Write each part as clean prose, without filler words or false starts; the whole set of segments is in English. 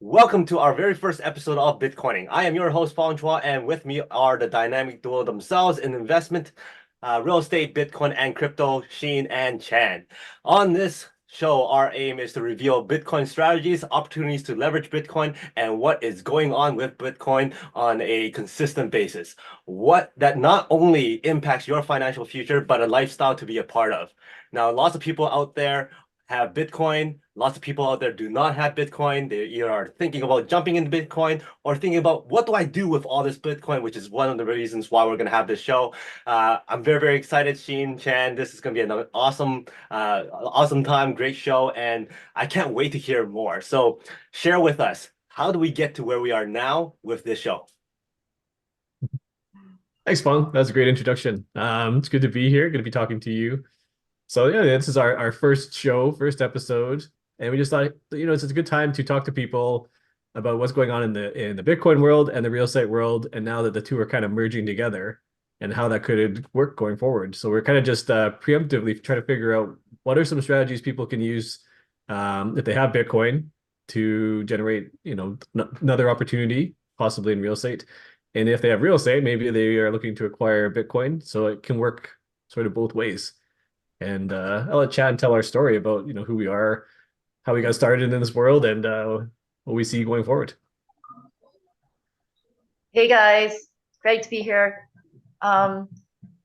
Welcome to our very first episode of Bitcoining. I am your host, Fong Chua, and with me are the dynamic duo themselves in investment, real estate, Bitcoin, and crypto, Shin and Chan. On this show, our aim is to reveal Bitcoin strategies, opportunities to leverage Bitcoin, and what is going on with Bitcoin on a consistent basis. What that not only impacts your financial future, but a lifestyle to be a part of. Now, lots of people out there have Bitcoin. Lots of people out there do not have Bitcoin. They either are thinking about jumping into Bitcoin or thinking about what do I do with all this Bitcoin, which is one of the reasons why we're going to have this show. I'm very, very excited, Shin Chan. This is going to be an awesome time, great show, and I can't wait to hear more. So share with us, how do we get to where we are now with this show? Thanks, Fong. That's a great introduction. It's good to be here. Good to be talking to you. So yeah, this is our first show, first episode, and we just thought it's a good time to talk to people about what's going on in the Bitcoin world and the real estate world, and now that the two are kind of merging together, and how that could work going forward. So we're kind of just preemptively trying to figure out what are some strategies people can use if they have Bitcoin to generate another opportunity possibly in real estate. And if they have real estate, maybe they are looking to acquire Bitcoin, so it can work sort of both ways. And I'll let Chad tell our story about who we are, how we got started in this world, and what we see going forward. Hey guys, great to be here. Um,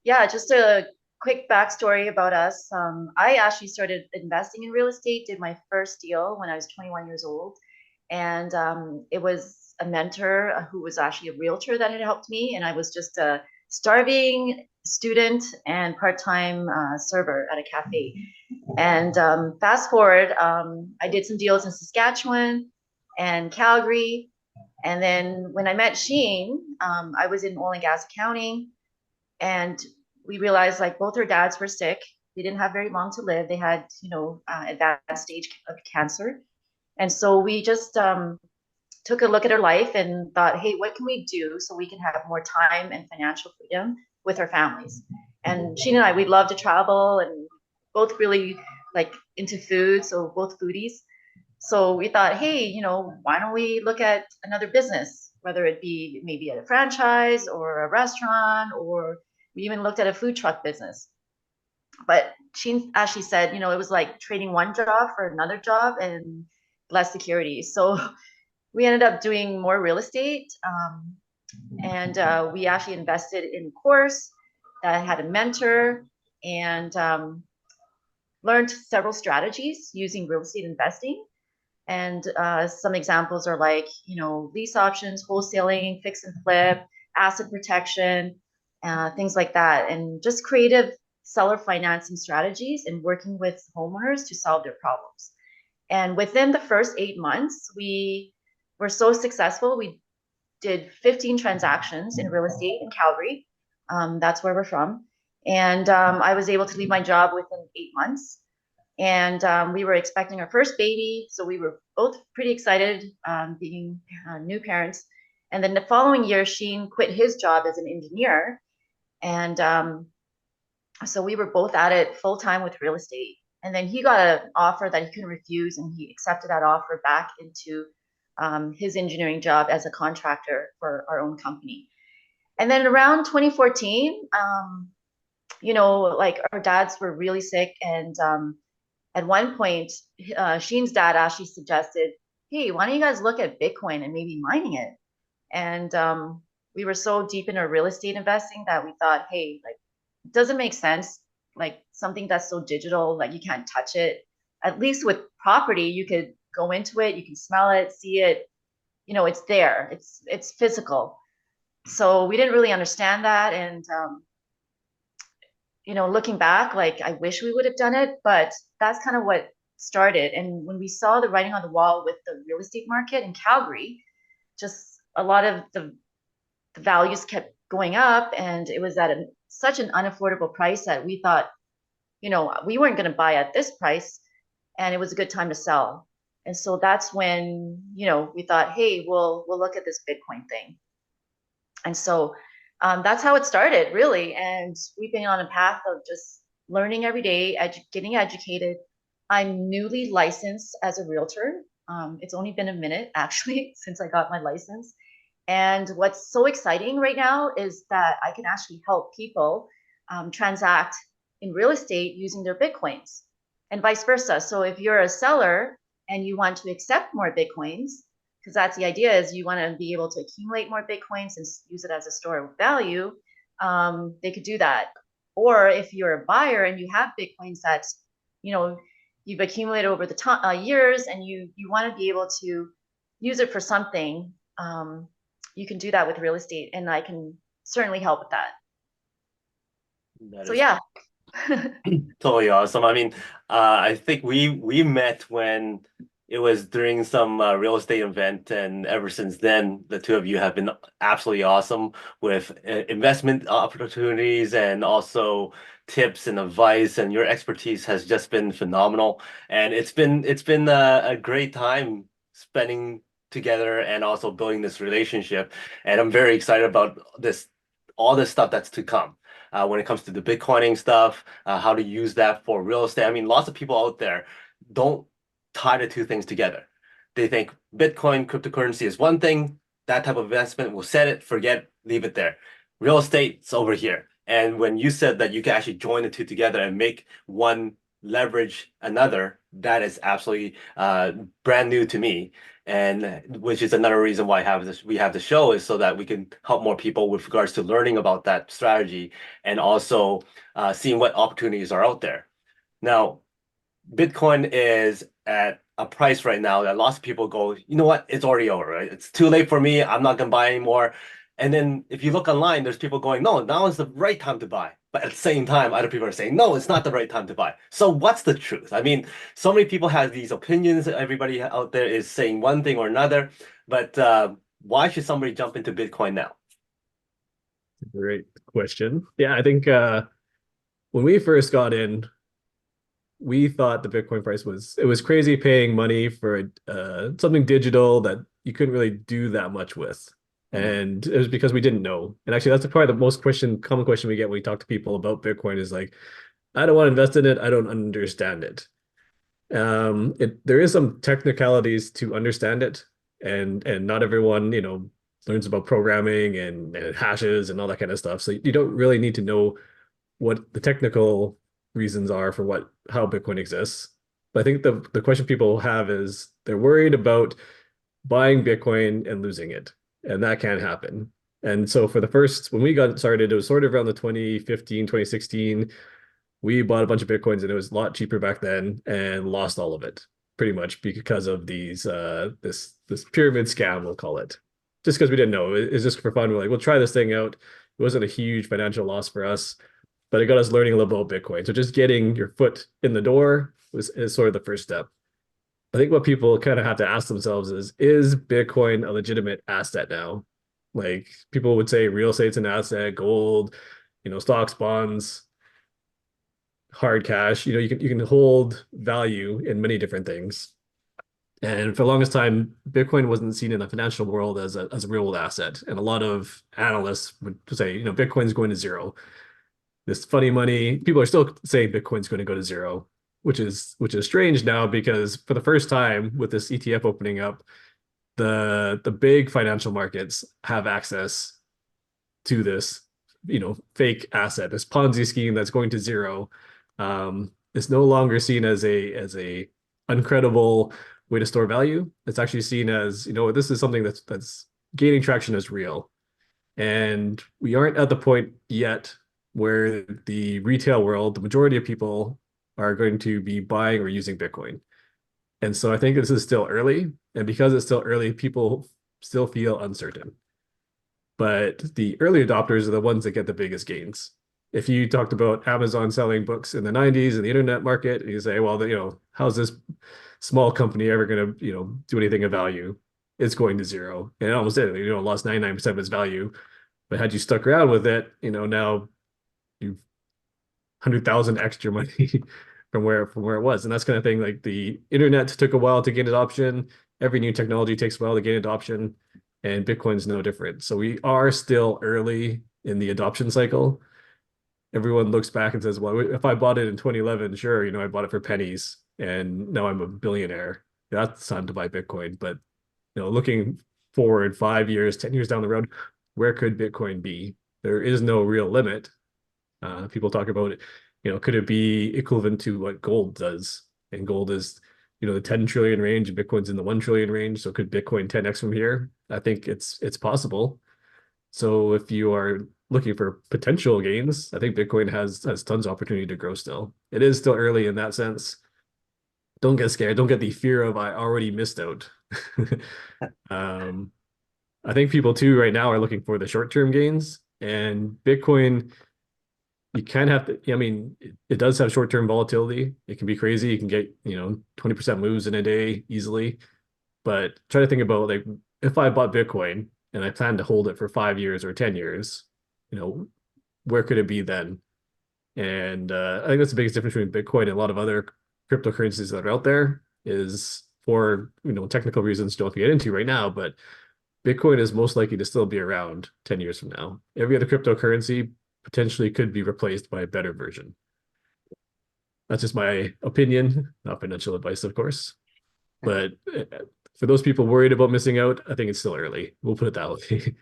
yeah, just a quick backstory about us. I actually started investing in real estate, did my first deal when I was 21 years old. And it was a mentor who was actually a realtor that had helped me. And I was just a starving student and part-time server at a cafe. And fast forward, I did some deals in Saskatchewan and Calgary. And then when I met Sheen, I was in oil and gas accounting, and we realized like both our dads were sick. They didn't have very long to live. They had, advanced stage of cancer. And so we just took a look at our life and thought, hey, what can we do so we can have more time and financial freedom with our families? And Sheen and I, we love to travel and both really like into food, so both foodies. So we thought, hey, why don't we look at another business, whether it be maybe a franchise or a restaurant, or we even looked at a food truck business. But she actually said, it was like trading one job for another job and less security. So we ended up doing more real estate. And we actually invested in a course that had a mentor and learned several strategies using real estate investing. And some examples are like, lease options, wholesaling, fix and flip, asset protection, things like that. And just creative seller financing strategies and working with homeowners to solve their problems. And within the first 8 months, we were so successful. We did 15 transactions in real estate in Calgary. That's where we're from. And I was able to leave my job within 8 months. And we were expecting our first baby, so we were both pretty excited being new parents. And then the following year, Sheen quit his job as an engineer, and so we were both at it full time with real estate. And then he got an offer that he couldn't refuse, and he accepted that offer back into his engineering job as a contractor for our own company. And then around 2014, like our dads were really sick, and at one point, Sheen's dad actually suggested, hey, why don't you guys look at Bitcoin and maybe mining it? And we were so deep in our real estate investing that we thought, hey, like, it doesn't make sense. Like something that's so digital, like you can't touch it. At least with property, you could go into it, you can smell it, see it. It's there. It's physical. So we didn't really understand that, and looking back, like I wish we would have done it, but that's kind of what started. And when we saw the writing on the wall with the real estate market in Calgary, just a lot of the values kept going up, and it was at such an unaffordable price that we thought, we weren't going to buy at this price, and it was a good time to sell. And so that's when, we thought, hey, we'll look at this Bitcoin thing. And so that's how it started, really. And we've been on a path of just learning every day, getting educated. I'm newly licensed as a realtor. It's only been a minute actually since I got my license. And what's so exciting right now is that I can actually help people transact in real estate using their Bitcoins and vice versa. So if you're a seller and you want to accept more Bitcoins, because that's the idea, is you want to be able to accumulate more Bitcoins and use it as a store of value, they could do that. Or if you're a buyer and you have Bitcoins that, you've accumulated over the years and you want to be able to use it for something, you can do that with real estate, and I can certainly help with that. That So is yeah. totally awesome. I mean, I think we met when it was during some real estate event, and ever since then, the two of you have been absolutely awesome with investment opportunities and also tips and advice, and your expertise has just been phenomenal. And it's been a great time spending together and also building this relationship. And I'm very excited about all this stuff that's to come. When it comes to the Bitcoining stuff, how to use that for real estate. I mean, lots of people out there don't tie the two things together. They think Bitcoin, cryptocurrency is one thing, that type of investment will set it, forget, leave it there. Real estate's over here. And when you said that you can actually join the two together and make one leverage another, that is absolutely brand new to me. And which is another reason why we have the show, is so that we can help more people with regards to learning about that strategy and also seeing what opportunities are out there. Now, Bitcoin is at a price right now that lots of people go, you know what, it's already over, right? It's too late for me. I'm not gonna buy anymore. And then if you look online, there's people going, no, now is the right time to buy. But at the same time, other people are saying, no, it's not the right time to buy. So what's the truth? I mean, so many people have these opinions. Everybody out there is saying one thing or another. But why should somebody jump into Bitcoin now? Great question. Yeah, I think when we first got in, we thought the Bitcoin price was crazy paying money for something digital that you couldn't really do that much with. And it was because we didn't know. And actually, that's probably the most common question we get when we talk to people about Bitcoin is like, I don't want to invest in it. I don't understand it. There is some technicalities to understand it, and not everyone, learns about programming and hashes and all that kind of stuff. So you don't really need to know what the technical reasons are for how Bitcoin exists. But I think the question people have is they're worried about buying Bitcoin and losing it, and that can't happen. And so when we got started, it was sort of around the 2015, 2016. We bought a bunch of Bitcoins and it was a lot cheaper back then and lost all of it pretty much because of this pyramid scam, we'll call it. Just because we didn't know. It's just for fun. We're like, we'll try this thing out. It wasn't a huge financial loss for us, but it got us learning a little about Bitcoin. So just getting your foot in the door is sort of the first step. I think what people kind of have to ask themselves is Bitcoin a legitimate asset now? Like people would say real estate's an asset, gold, stocks, bonds, hard cash. You can hold value in many different things. And for the longest time, Bitcoin wasn't seen in the financial world as a real world asset. And a lot of analysts would say, Bitcoin's going to zero. This funny money, people are still saying Bitcoin's going to go to zero, which is strange now because for the first time with this ETF opening up, the big financial markets have access to this, fake asset, this Ponzi scheme that's going to zero. It's no longer seen as a uncredible way to store value. It's actually seen as, this is something that's gaining traction as real. And we aren't at the point yet where the retail world, the majority of people are going to be buying or using Bitcoin. And so I think this is still early. And because it's still early, people still feel uncertain. But the early adopters are the ones that get the biggest gains. If you talked about Amazon selling books in the 90s and the internet market, and you say, well, how's this small company ever going to, do anything of value? It's going to zero. And it almost did. Lost 99% of its value. But had you stuck around with it, now you've 100,000 extra money from where it was. And that's kind of thing. Like the internet took a while to gain adoption. Every new technology takes a while to gain adoption, and Bitcoin's no different. So we are still early in the adoption cycle. Everyone looks back and says, well, if I bought it in 2011, sure, I bought it for pennies and now I'm a billionaire. that's time to buy Bitcoin. But looking forward 5 years, 10 years down the road, where could Bitcoin be? There is no real limit. People talk about it, could it be equivalent to what gold does? And gold is, the 10 trillion range, and Bitcoin's in the 1 trillion range. So could Bitcoin 10x from here? I think it's possible. So if you are looking for potential gains, I think Bitcoin has tons of opportunity to grow still. It is still early in that sense. Don't get scared. Don't get the fear of I already missed out. I think people too right now are looking for the short-term gains, and Bitcoin, you kind of have to, I mean, it does have short-term volatility. It can be crazy. You can get, 20% moves in a day easily. But try to think about, like, if I bought Bitcoin and I plan to hold it for 5 years or 10 years, where could it be then? And I think that's the biggest difference between Bitcoin and a lot of other cryptocurrencies that are out there, is for, technical reasons don't have to get into right now, but Bitcoin is most likely to still be around 10 years from now. Every other cryptocurrency potentially could be replaced by a better version. That's just my opinion, not financial advice, of course. But for those people worried about missing out, I think it's still early. We'll put it that way.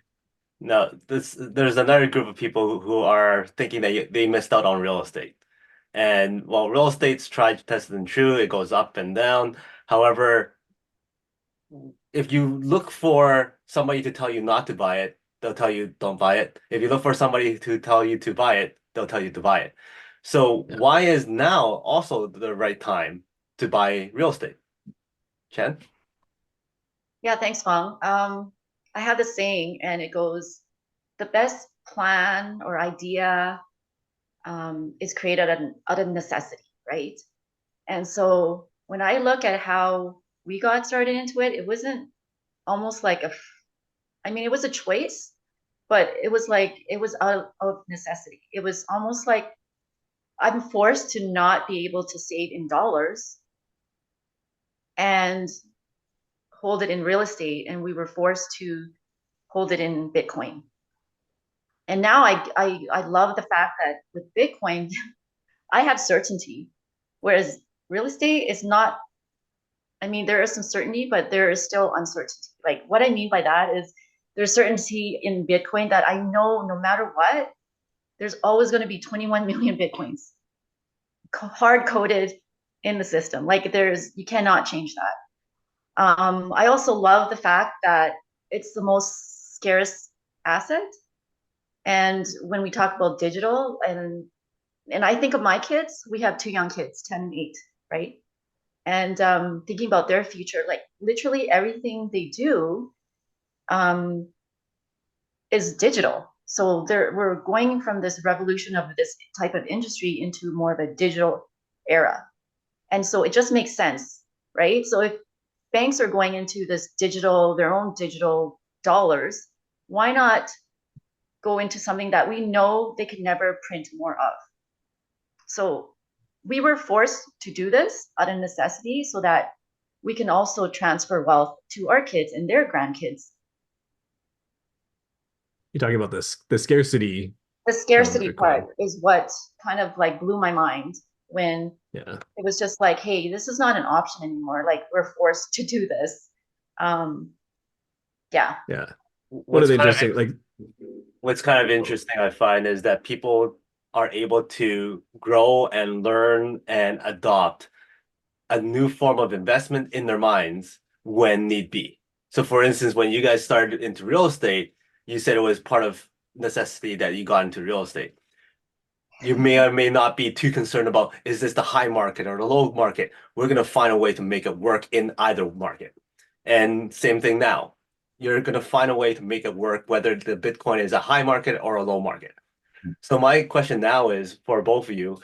No, there's another group of people who are thinking that they missed out on real estate. And while real estate's tried, tested, and true, it goes up and down. However, if you look for somebody to tell you not to buy it, they'll tell you don't buy it. If you look for somebody to tell you to buy it, they'll tell you to buy it. So Yeah. why is now also the right time to buy real estate? Chan? Yeah, thanks, Fong. I have this saying, and it goes, the best plan or idea is created out of necessity, right? And so when I look at how we got started into it, it wasn't almost like it was a choice, but it was out of necessity. It was almost like I'm forced to not be able to save in dollars and hold it in real estate, and we were forced to hold it in Bitcoin. And now I love the fact that with Bitcoin, I have certainty, whereas real estate is not. I mean, there is some certainty, but there is still uncertainty. Like, what I mean by that is there's certainty in Bitcoin that I know no matter what, there's always going to be 21 million Bitcoins hard coded in the system. Like, you cannot change that. I also love the fact that it's the most scarce asset. And when we talk about digital, and I think of my kids, we have two young kids, 10 and 8, right? And thinking about their future, like literally everything they do is digital. So we're going from this revolution of this type of industry into more of a digital era. And so it just makes sense, right? So if banks are going into their own digital dollars, why not go into something that we know they could never print more of? So we were forced to do this out of necessity so that we can also transfer wealth to our kids and their grandkids. You're talking about the scarcity. The scarcity part is what kind of like blew my mind when it was just like, hey, this is not an option anymore. Like, we're forced to do this. Yeah. What are they just saying? Like, what's kind of interesting, I find, is that people are able to grow and learn and adopt a new form of investment in their minds when need be. So for instance, when you guys started into real estate, you said it was part of necessity that you got into real estate. You may or may not be too concerned about, is this the high market or the low market? We're going to find a way to make it work in either market. And same thing now. You're going to find a way to make it work, whether the Bitcoin is a high market or a low market. So my question now is for both of you,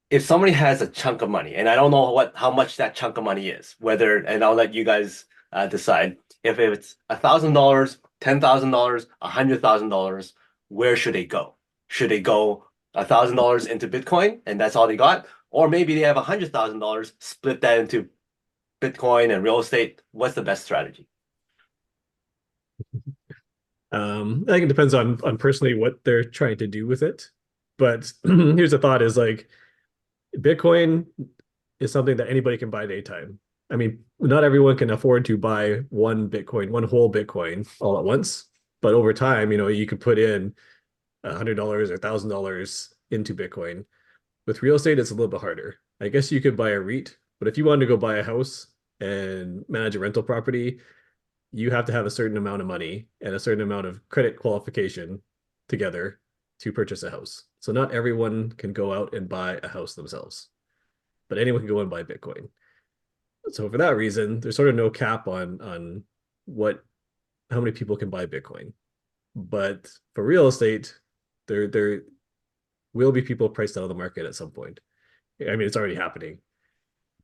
if somebody has a chunk of money, and I don't know how much that chunk of money is, and I'll let you guys decide, if it's $1,000, $10,000, $100,000, where should they go? Should they go $1,000 into Bitcoin and that's all they got? Or maybe they have $100,000, split that into Bitcoin and real estate. What's the best strategy? I think it depends on personally what they're trying to do with it. But here's the thought: is like Bitcoin is something that anybody can buy at any time. I mean, not everyone can afford to buy one Bitcoin, one whole Bitcoin all at once. But over time, you could put in $100 or $1,000 into Bitcoin. With real estate, it's a little bit harder. I guess you could buy a REIT, but if you wanted to go buy a house and manage a rental property, you have to have a certain amount of money and a certain amount of credit qualification together to purchase a house. So not everyone can go out and buy a house themselves, but anyone can go and buy Bitcoin. So for that reason, there's sort of no cap on how many people can buy Bitcoin. But for real estate, there will be people priced out of the market at some point. I mean, it's already happening.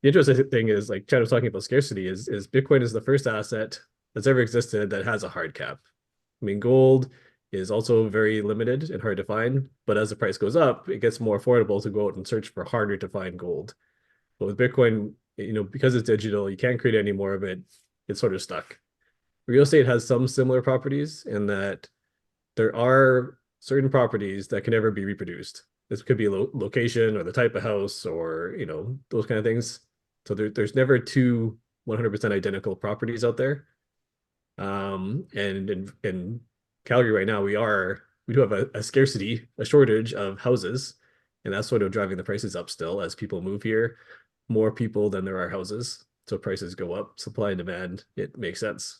The interesting thing is, like Chad was talking about scarcity, is Bitcoin is the first asset that's ever existed that has a hard cap. I mean, gold is also very limited and hard to find, but as the price goes up, it gets more affordable to go out and search for harder to find gold. But with Bitcoin, because it's digital, you can't create any more of it. It's sort of stuck. Real estate has some similar properties in that there are certain properties that can never be reproduced. This could be location or the type of house or, those kind of things. So there's never two 100% identical properties out there. And in Calgary right now, we do have a scarcity, a shortage of houses, and that's sort of driving the prices up still as people move here. More people than there are houses, so prices go up. Supply and demand, it makes sense.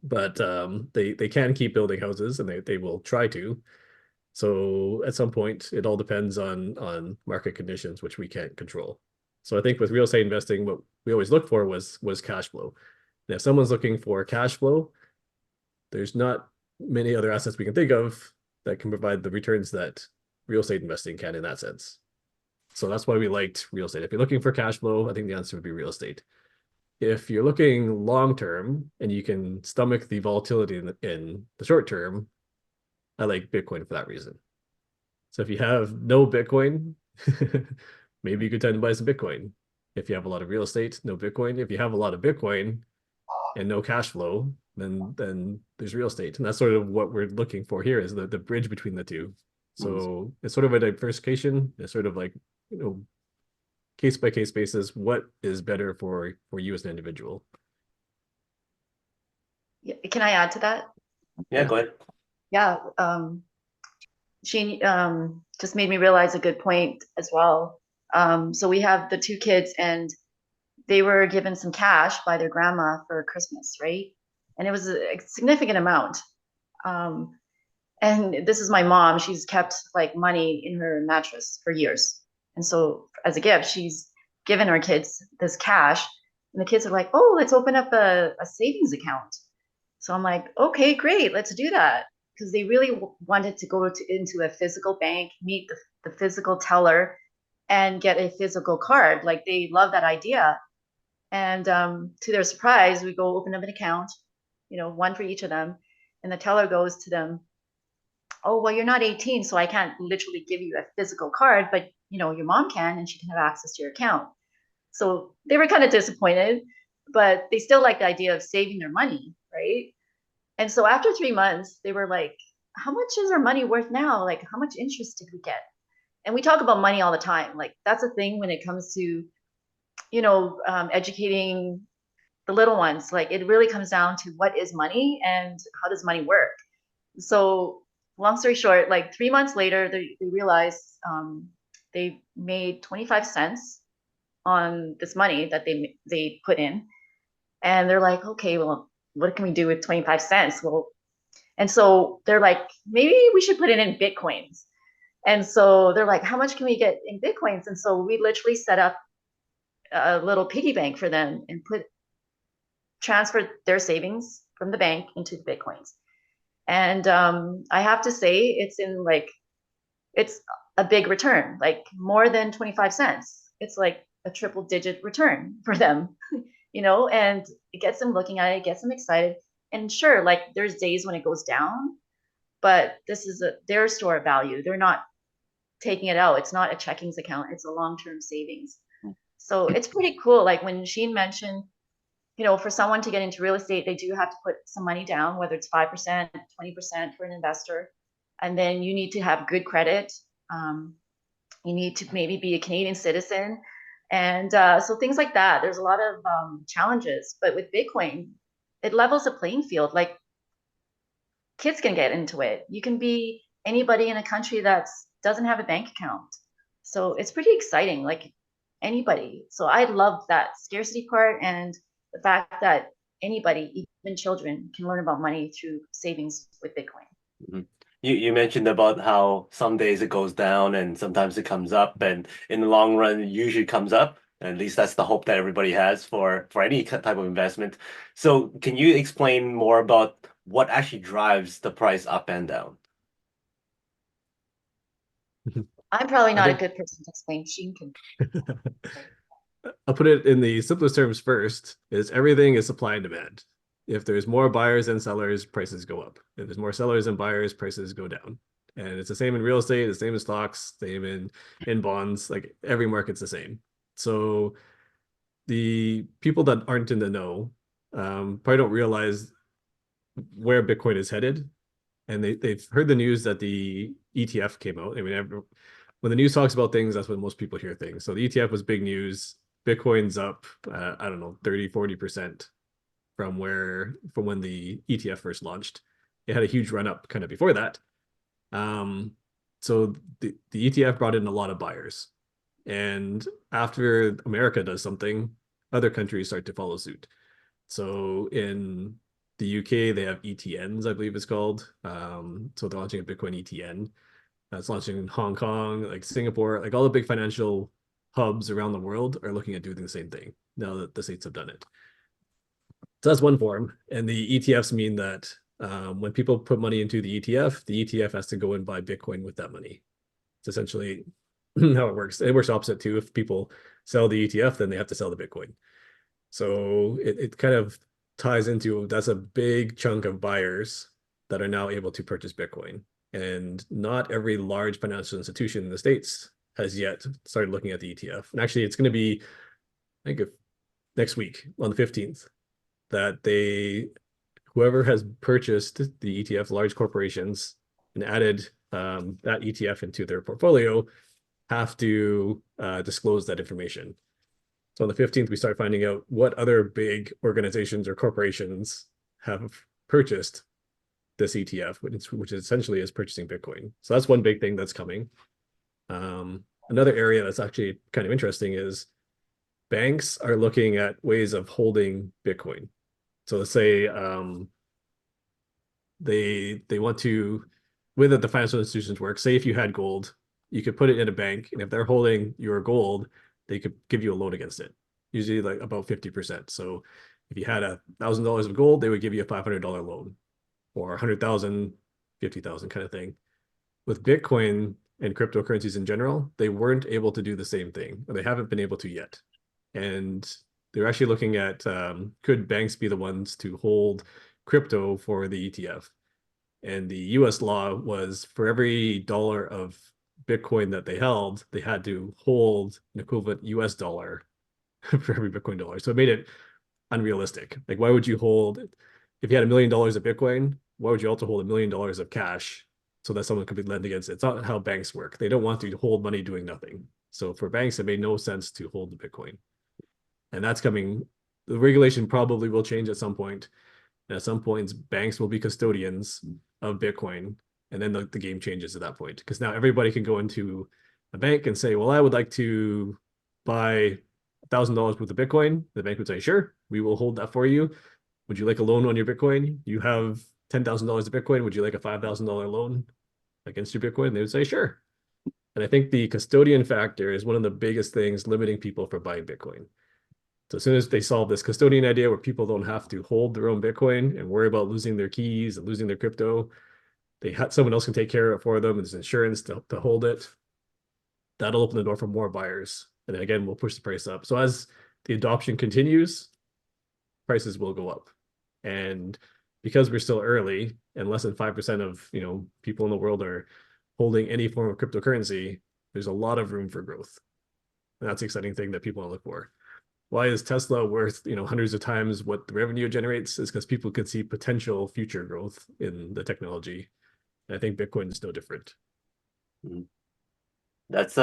But they can keep building houses, and they will try to. So at some point, it all depends on market conditions, which we can't control. So I think with real estate investing, what we always look for was cash flow. And if someone's looking for cash flow, there's not many other assets we can think of that can provide the returns that real estate investing can in that sense. So that's why we liked real estate. If you're looking for cash flow, I think the answer would be real estate. If you're looking long term and you can stomach the volatility in the short term, I like Bitcoin for that reason. So if you have no Bitcoin, maybe you could tend to buy some Bitcoin. If you have a lot of real estate, no Bitcoin. If you have a lot of Bitcoin and no cash flow, then there's real estate. And that's sort of what we're looking for here, is the bridge between the two. So it's sort of a diversification. It's sort of like, case by case basis, what is better for you as an individual. Yeah, can I add to that? Yeah, go ahead. Yeah, Shane just made me realize a good point as well. So we have the two kids, and they were given some cash by their grandma for Christmas, right? And it was a significant amount. And this is my mom. She's kept like money in her mattress for years. And so as a gift, she's given our kids this cash. And the kids are like, oh, let's open up a savings account. So I'm like, okay, great, let's do that. Because they really wanted to go into a physical bank, meet the physical teller, and get a physical card. Like, they love that idea. And to their surprise, we go open up an account, one for each of them. And the teller goes to them, oh, well, you're not 18, so I can't literally give you a physical card, but your mom can, and she can have access to your account. So they were kind of disappointed, but they still like the idea of saving their money, right? And so after 3 months, they were like, how much is our money worth now? Like, how much interest did we get? And we talk about money all the time. Like, that's a thing when it comes to, educating the little ones. Like, it really comes down to what is money and how does money work? So long story short, like 3 months later, they realized they made 25 cents on this money that they put in. And they're like, okay, well, what can we do with 25 cents? Well, and so they're like, maybe we should put it in Bitcoins. And so they're like, how much can we get in Bitcoins? And so we literally set up a little piggy bank for them and transferred their savings from the bank into the Bitcoins. And I have to say, it's a big return, like more than 25 cents. It's like a triple digit return for them, and it gets them looking at it, gets them excited. And sure, like, there's days when it goes down, but this is their store of value. They're not taking it out. It's not a checkings account. It's a long-term savings. So it's pretty cool. Like when Shin mentioned, for someone to get into real estate, they do have to put some money down, whether it's 5%, 20% for an investor. And then you need to have good credit. You need to maybe be a Canadian citizen. And so things like that. There's a lot of challenges, but with Bitcoin, it levels the playing field. Like kids can get into it. You can be anybody in a country that doesn't have a bank account. So it's pretty exciting, like anybody. So I love that scarcity part and the fact that anybody, even children, can learn about money through savings with Bitcoin. Mhm. You mentioned about how some days it goes down and sometimes it comes up, and in the long run, it usually comes up. At least that's the hope that everybody has for any type of investment. So, can you explain more about what actually drives the price up and down? I'm probably I not a think good person to explain. Shin can. I'll put it in the simplest terms first, is everything is supply and demand. If there's more buyers than sellers, prices go up. If there's more sellers than buyers, prices go down. And it's the same in real estate, the same in stocks, same in bonds, like every market's the same. So the people that aren't in the know probably don't realize where Bitcoin is headed. And they've heard the news that the ETF came out. I mean, when the news talks about things, that's when most people hear things. So the ETF was big news. Bitcoin's up, I don't know, 30-40% from when the ETF first launched. It had a huge run up kind of before that. So the ETF brought in a lot of buyers. And after America does something, other countries start to follow suit. So in the UK, they have ETNs, I believe it's called. So they're launching a Bitcoin ETN. That's launching in Hong Kong, like Singapore, like all the big financial hubs around the world are looking at doing the same thing now that the states have done it. So that's one form. And the ETFs mean that when people put money into the ETF has to go and buy Bitcoin with that money. It's essentially how it works. It works opposite too. If people sell the ETF, then they have to sell the Bitcoin. So it kind of ties into that's a big chunk of buyers that are now able to purchase Bitcoin. And not every large financial institution in the States has yet started looking at the ETF. And actually, it's going to be, I think, next week on the 15th, that whoever has purchased the ETF, large corporations, and added that ETF into their portfolio have to disclose that information. So on the 15th, we start finding out what other big organizations or corporations have purchased this ETF, which essentially is purchasing Bitcoin. So that's one big thing that's coming. Another area that's actually kind of interesting is banks are looking at ways of holding Bitcoin. So let's say they want to, way that the financial institutions work, say if you had gold, you could put it in a bank, and if they're holding your gold, they could give you a loan against it, usually like about 50%. So if you had $1,000 of gold, they would give you a $500 loan, or 100,000, 50,000 kind of thing. With Bitcoin and cryptocurrencies in general, they weren't able to do the same thing, or they haven't been able to yet. And they're actually looking at could banks be the ones to hold crypto for the ETF? And the US law was for every dollar of Bitcoin that they held, they had to hold an equivalent US dollar for every Bitcoin dollar. So it made it unrealistic. Like, why would you hold, if you had $1 million of Bitcoin, why would you also hold $1 million of cash so that someone could be lent against it? It's not how banks work. They don't want to hold money doing nothing. So for banks, it made no sense to hold the Bitcoin. And that's coming. The regulation probably will change at some point. And at some points, banks will be custodians of Bitcoin. And then the game changes at that point. Because now everybody can go into a bank and say, well, I would like to buy $1,000 worth of Bitcoin. The bank would say, sure, we will hold that for you. Would you like a loan on your Bitcoin? You have $10,000 of Bitcoin. Would you like a $5,000 loan against your Bitcoin? They would say, sure. And I think the custodian factor is one of the biggest things limiting people from buying Bitcoin. So as soon as they solve this custodian idea where people don't have to hold their own Bitcoin and worry about losing their keys and losing their crypto, someone else can take care of it for them. There's insurance to hold it. That'll open the door for more buyers. And then again, we'll push the price up. So as the adoption continues, prices will go up. And because we're still early and less than 5% of people in the world are holding any form of cryptocurrency, there's a lot of room for growth. And that's the exciting thing that people want to look for. Why is Tesla worth hundreds of times what the revenue it generates? Is because people could see potential future growth in the technology. And I think Bitcoin is no different. That's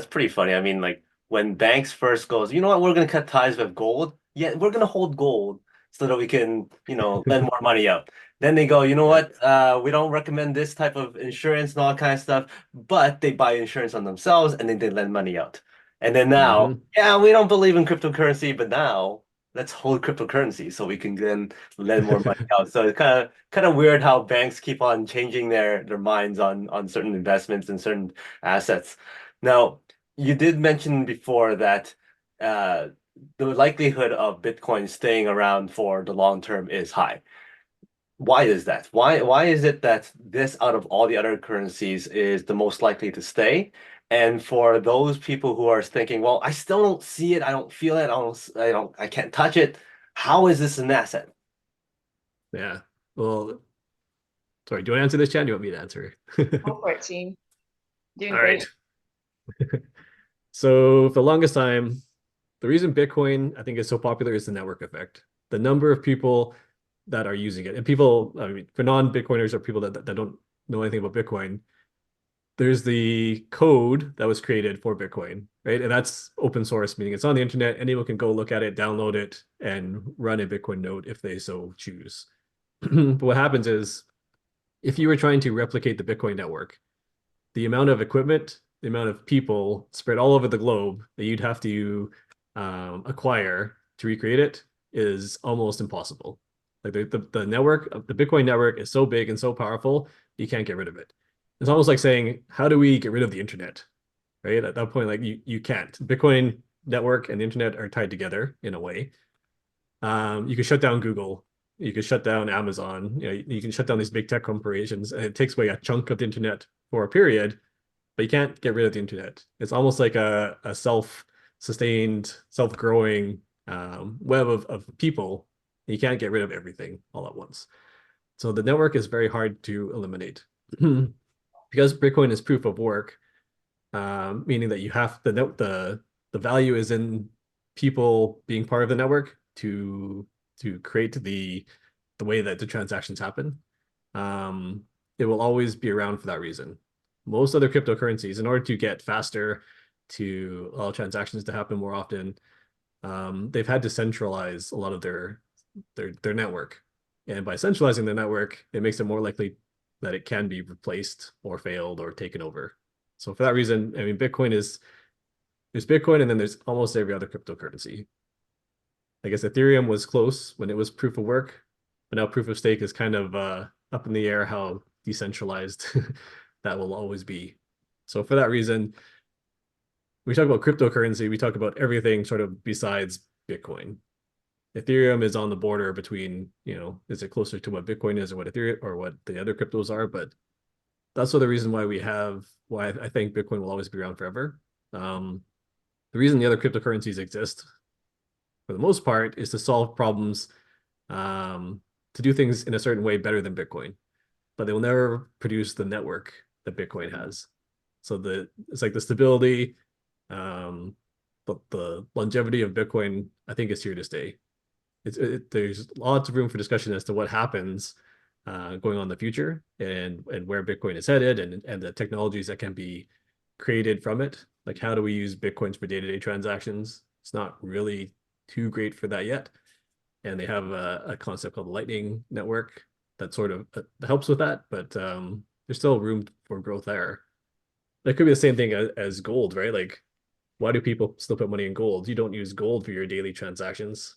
pretty funny. I mean, like when banks first goes, you know what, we're going to cut ties with gold. Yeah, we're going to hold gold so that we can, lend more money out. Then they go, you know Yeah. what, we don't recommend this type of insurance and all that kind of stuff, but they buy insurance on themselves and then they lend money out. And then now, Hmm. yeah, we don't believe in cryptocurrency, but now let's hold cryptocurrency so we can then lend more money out. So it's kind of weird how banks keep on changing their minds on certain investments and certain assets. Now, you did mention before that uh, the likelihood of Bitcoin staying around for the long term is high. Why is that? Why is it that this out of all the other currencies is the most likely to stay? And for those people who are thinking, well, I still don't see it, I don't feel it, I can't touch it. How is this an asset? Yeah. Well, sorry, do you want to answer this, Chan? Do you want me to answer? Go for it, team. Doing All right. great. So for the longest time, the reason Bitcoin I think is so popular is the network effect. The number of people that are using it. And people, I mean, for non-Bitcoiners or people that don't know anything about Bitcoin, there's the code that was created for Bitcoin, right? And that's open source, meaning it's on the internet. Anyone can go look at it, download it, and run a Bitcoin node if they so choose. But what happens is if you were trying to replicate the Bitcoin network, the amount of equipment, the amount of people spread all over the globe that you'd have to acquire to recreate it is almost impossible. Like the network, the Bitcoin network is so big and so powerful, you can't get rid of it. It's almost like saying, how do we get rid of the internet? Right? At that point, like you can't. Bitcoin network and the internet are tied together in a way. You can shut down Google, you can shut down Amazon, you can shut down these big tech corporations, and it takes away a chunk of the internet for a period, but you can't get rid of the internet. It's almost like a self-sustained, self-growing web of people. You can't get rid of everything all at once. So the network is very hard to eliminate. Because Bitcoin is proof of work, meaning that you have the value is in people being part of the network to create the way that the transactions happen. Um, it will always be around for that reason. Most other cryptocurrencies, in order to get faster, to allow transactions to happen more often, they've had to centralize a lot of their network. And by centralizing the network, it makes it more likely that it can be replaced or failed or taken over. So for that reason, I mean, there's Bitcoin and then there's almost every other cryptocurrency. I guess Ethereum was close when it was proof of work, but now proof of stake is kind of up in the air how decentralized that will always be. So for that reason, we talk about cryptocurrency, we talk about everything sort of besides Bitcoin. Ethereum is on the border between, is it closer to what Bitcoin is or what Ethereum or what the other cryptos are? But that's the reason why I think Bitcoin will always be around forever. The reason the other cryptocurrencies exist, for the most part, is to solve problems, to do things in a certain way better than Bitcoin, but they will never produce the network that Bitcoin has. So it's like the stability, but the longevity of Bitcoin, I think, is here to stay. There's lots of room for discussion as to what happens going on in the future and where Bitcoin is headed and the technologies that can be created from it. Like how do we use Bitcoins for day-to-day transactions? It's not really too great for that yet. And they have a concept called the Lightning Network that sort of helps with that, but there's still room for growth there. That could be the same thing as gold, right? Like, why do people still put money in gold? You don't use gold for your daily transactions,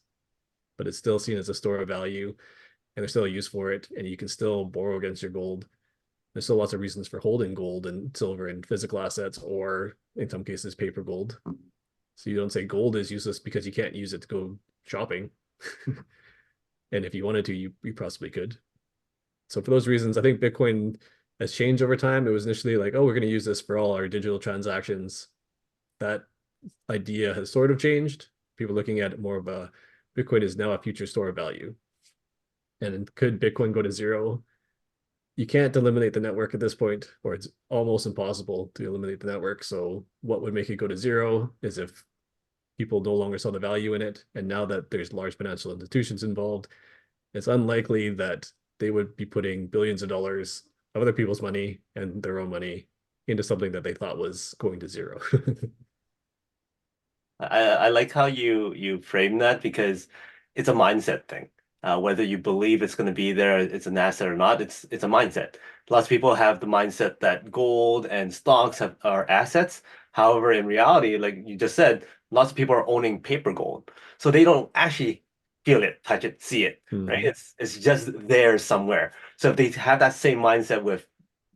but it's still seen as a store of value and there's still a use for it. And you can still borrow against your gold. There's still lots of reasons for holding gold and silver and physical assets, or in some cases, paper gold. So you don't say gold is useless because you can't use it to go shopping. And if you wanted to, you possibly could. So for those reasons, I think Bitcoin has changed over time. It was initially like, oh, we're going to use this for all our digital transactions. That idea has sort of changed. People looking at it more of a Bitcoin is now a future store of value. And could Bitcoin go to zero? You can't eliminate the network at this point, or it's almost impossible to eliminate the network. So what would make it go to zero is if people no longer saw the value in it. And now that there's large financial institutions involved, it's unlikely that they would be putting billions of dollars of other people's money and their own money into something that they thought was going to zero. I like how you frame that because it's a mindset thing. Whether you believe it's going to be there, it's an asset or not, it's a mindset. Lots of people have the mindset that gold and stocks are assets. However, in reality, like you just said, lots of people are owning paper gold, so they don't actually feel it, touch it, see it, right? Mhm. It's just there somewhere. So if they have that same mindset with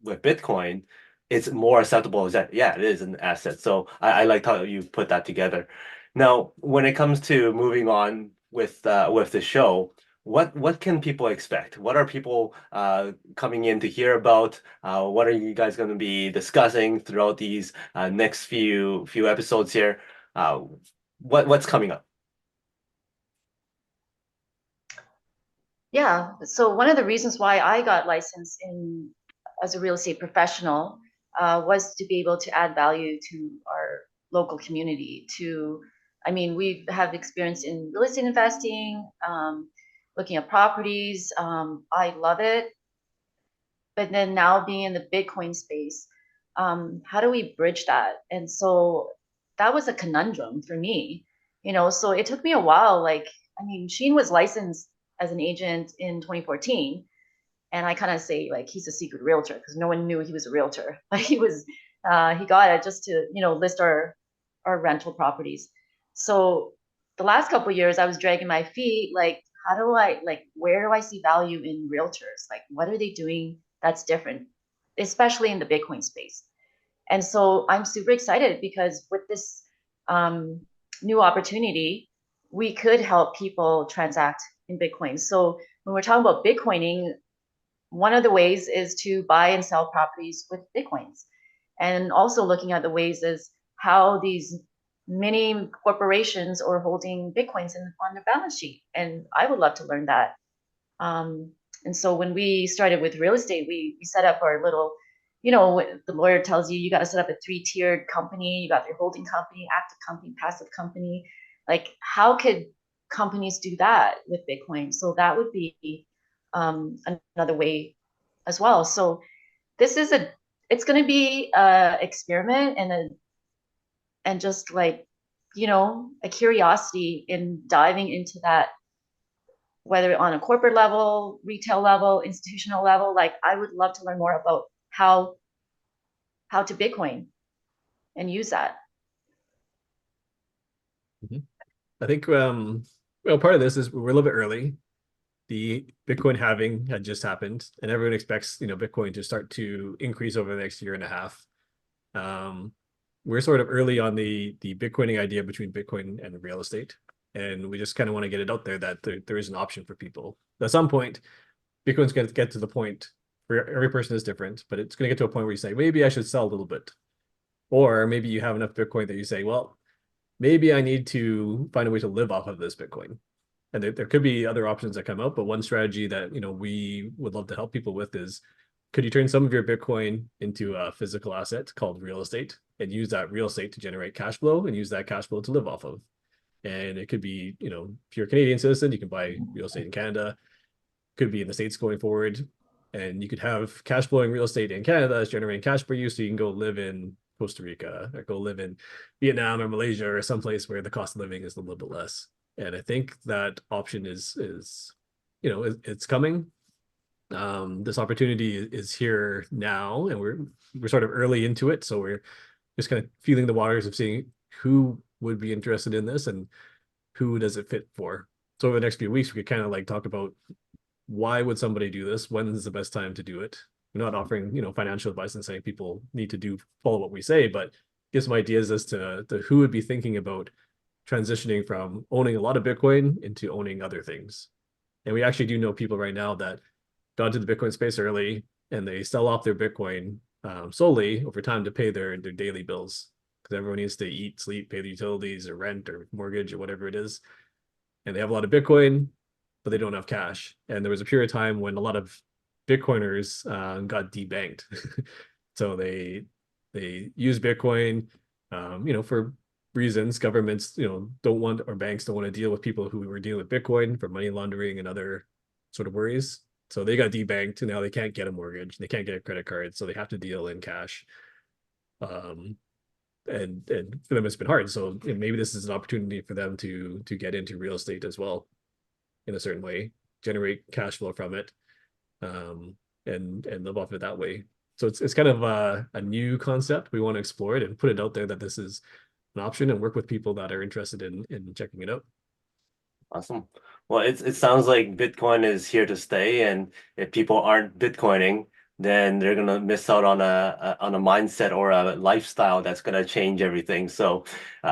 Bitcoin, it's more acceptable as that, yeah, it is an asset. So I like how you put that together. Now, when it comes to moving on with the show, what can people expect? What are people coming in to hear about? What are you guys going to be discussing throughout these next few episodes here? Uh, what's coming up? Yeah. So one of the reasons why I got licensed in as a real estate professional was to be able to add value to our local community. I mean, we have experience in real estate investing, looking at properties. I love it. But then now being in the Bitcoin space, how do we bridge that? And so that was a conundrum for me, so it took me a while. Like, I mean, Sheen was licensed as an agent in 2014. And I kind of say like he's a secret realtor because no one knew he was a realtor. But he got it just to, list our rental properties. So the last couple of years I was dragging my feet, like, where do I see value in realtors? Like, what are they doing that's different, especially in the Bitcoin space? And so I'm super excited because with this um, new opportunity, we could help people transact in Bitcoin. So when we're talking about Bitcoining, one of the ways is to buy and sell properties with Bitcoins. And also looking at the ways is how these many corporations are holding Bitcoins on their balance sheet. And I would love to learn that. Um, and so when we started with real estate, we set up our little, the lawyer tells you got to set up a 3-tiered company. You got your holding company, active company, passive company. Like, how could companies do that with Bitcoin? So that would be another way as well. So this is it's going to be a experiment and just like, a curiosity in diving into that, whether on a corporate level, retail level, institutional level. Like, I would love to learn more about how to Bitcoin and use that. Mhm. I think part of this is we're a little bit early. The Bitcoin halving had just happened, and everyone expects Bitcoin to start to increase over the next year and a half. Um, we're sort of early on the Bitcoining idea between Bitcoin and real estate, and we just kind of want to get it out there that there is an option for people. At some point, Bitcoin's going to get to the point where every person is different, but it's going to get to a point where you say, maybe I should sell a little bit. Or maybe you have enough Bitcoin that you say, well, maybe I need to find a way to live off of this Bitcoin. And there could be other options that come out, but one strategy that we would love to help people with is, could you turn some of your Bitcoin into a physical asset called real estate and use that real estate to generate cash flow and use that cash flow to live off of? And it could be, if you're a Canadian citizen, you can buy real estate in Canada, could be in the States going forward. And you could have cash flowing real estate in Canada that's generating cash for you. So you can go live in Costa Rica or go live in Vietnam or Malaysia or someplace where the cost of living is a little bit less. And I think that option is it's coming. This opportunity is here now, and we're sort of early into it. So we're just kind of feeling the waters of seeing who would be interested in this and who does it fit for. So over the next few weeks, we could kind of like talk about why would somebody do this? When is the best time to do it? We're not offering, financial advice and saying people need to follow what we say, but give some ideas as to who would be thinking about transitioning from owning a lot of Bitcoin into owning other things. And we actually do know people right now that got into the Bitcoin space early and they sell off their Bitcoin solely over time to pay their daily bills, because everyone needs to eat, sleep, pay the utilities or rent or mortgage or whatever it is. And they have a lot of Bitcoin, but they don't have cash. And there was a period of time when a lot of Bitcoiners got debanked. So they use Bitcoin, for reasons. Governments, don't want, or banks don't want to deal with people who were dealing with Bitcoin for money laundering and other sort of worries. So they got debanked, and now they can't get a mortgage, they can't get a credit card, so they have to deal in cash. Um, and for them it's been hard. So maybe this is an opportunity for them to get into real estate as well in a certain way, generate cash flow from it, and live off it that way. So it's kind of a new concept. We want to explore it and put it out there that this is an option, and work with people that are interested in checking it out. Awesome. Well, it sounds like Bitcoin is here to stay, and if people aren't Bitcoining, then they're gonna miss out on a mindset or a lifestyle that's gonna change everything. So,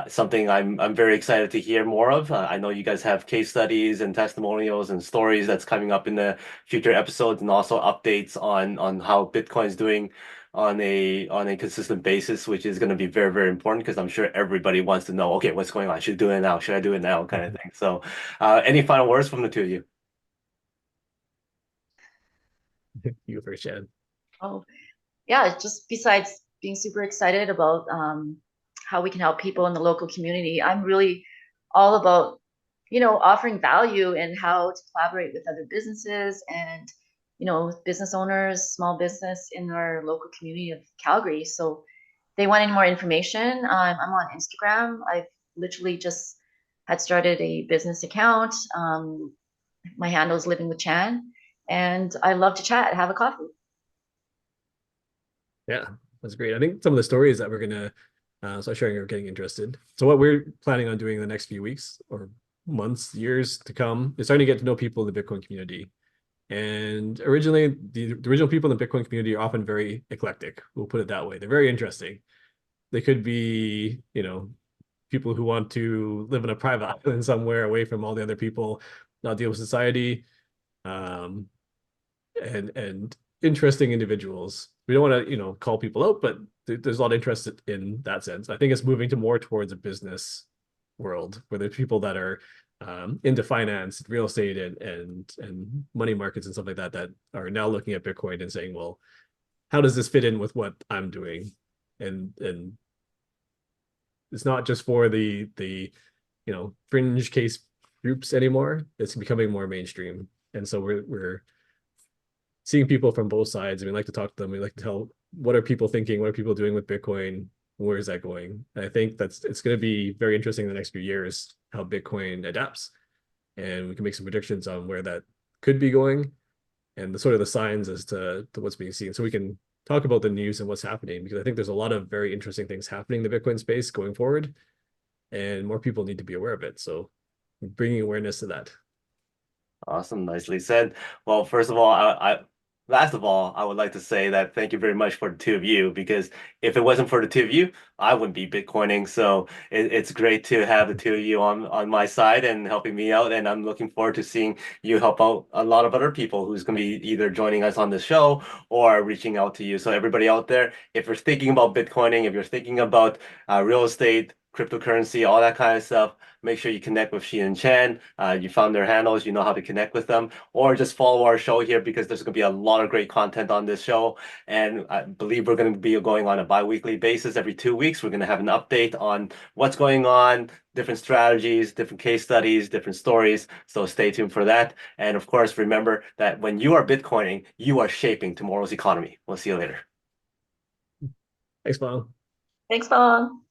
something I'm very excited to hear more of. I know you guys have case studies and testimonials and stories that's coming up in the future episodes, and also updates on how Bitcoin's doing on a consistent basis, which is going to be very, very important because I'm sure everybody wants to know, okay, what's going on? Should I do it now? Should I do it now? Kind of thing. So, any final words from the two of you? You first, Shan. Oh, yeah, just besides being super excited about how we can help people in the local community, I'm really all about, offering value and how to collaborate with other businesses and, business owners, small business in our local community of Calgary. So if they want any more information, I'm on Instagram. I've literally just had started a business account. My handle is Living with Chan, and I love to chat, have a coffee. Yeah, that's great. I think some of the stories that we're gonna start sharing are getting interested. So what we're planning on doing in the next few weeks or months, years to come is starting to get to know people in the Bitcoin community. And originally, the original people in the Bitcoin community are often very eclectic. We'll put it that way. They're very interesting. They could be, people who want to live in a private island somewhere away from all the other people, not deal with society, and interesting individuals. We don't want to, call people out, but there's a lot of interest in that sense. I think it's moving to more towards a business world where there's people that are into finance, real estate, and money markets and stuff like that are now looking at Bitcoin and saying, well, how does this fit in with what I'm doing? And it's not just for the fringe case groups anymore. It's becoming more mainstream, and so we're seeing people from both sides, and we like to talk to them. We like to tell what are people thinking, what are people doing with Bitcoin, where is that going? And I think it's going to be very interesting in the next few years how Bitcoin adapts, and we can make some predictions on where that could be going, and the sort of the signs as to what's being seen. So we can talk about the news and what's happening, because I think there's a lot of very interesting things happening in the Bitcoin space going forward, and more people need to be aware of it. So bringing awareness to that. Awesome, nicely said. Well, first of all, last of all, I would like to say that thank you very much for the two of you, because if it wasn't for the two of you, I wouldn't be Bitcoining. So it's great to have the two of you on my side and helping me out. And I'm looking forward to seeing you help out a lot of other people who's going to be either joining us on the show or reaching out to you. So everybody out there, if you're thinking about Bitcoining, if you're thinking about real estate, cryptocurrency, all that kind of stuff, make sure you connect with Shin and Chan. You found their handles, you know how to connect with them, or just follow our show here because there's going to be a lot of great content on this show. And I believe we're going to be going on a bi-weekly basis every 2 weeks. We're going to have an update on what's going on, different strategies, different case studies, different stories. So stay tuned for that. And of course, remember that when you are Bitcoining, you are shaping tomorrow's economy. We'll see you later. Thanks, Paul. Thanks, Fong.